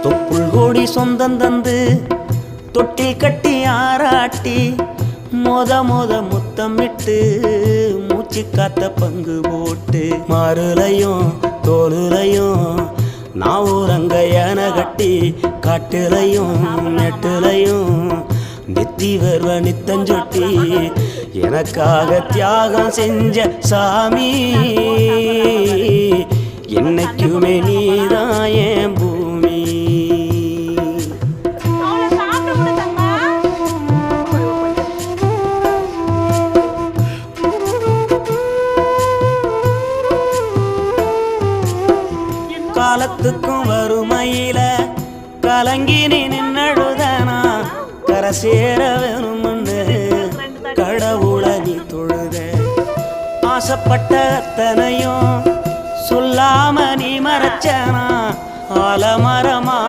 தொப்புள் கோடி சொந்தம் தந்து தொட்டி கட்டி ஆராட்டி மொத முத்தமிட்டு மூச்சு காத்த பங்கு போட்டு மாறுலையும் தோலுலையும் நான் ஊரங்க யானை கட்டி காட்டுலையும் நெட்டுலையும் நெத்தி வருவ நித்தஞ்சொட்டி எனக்காக தியாகம் செஞ்ச சாமி என்னைக்குமே நீதான் என் பூமி. காலத்துக்கும் வறுமையில கலங்கி நின்னழுதனா கரை சேர வேணும்னு கடவுளை நீ தொழுத ஆசைப்பட்ட அத்தனையும் சொல்லாம நீ மறைச்சனா ஆலமரமா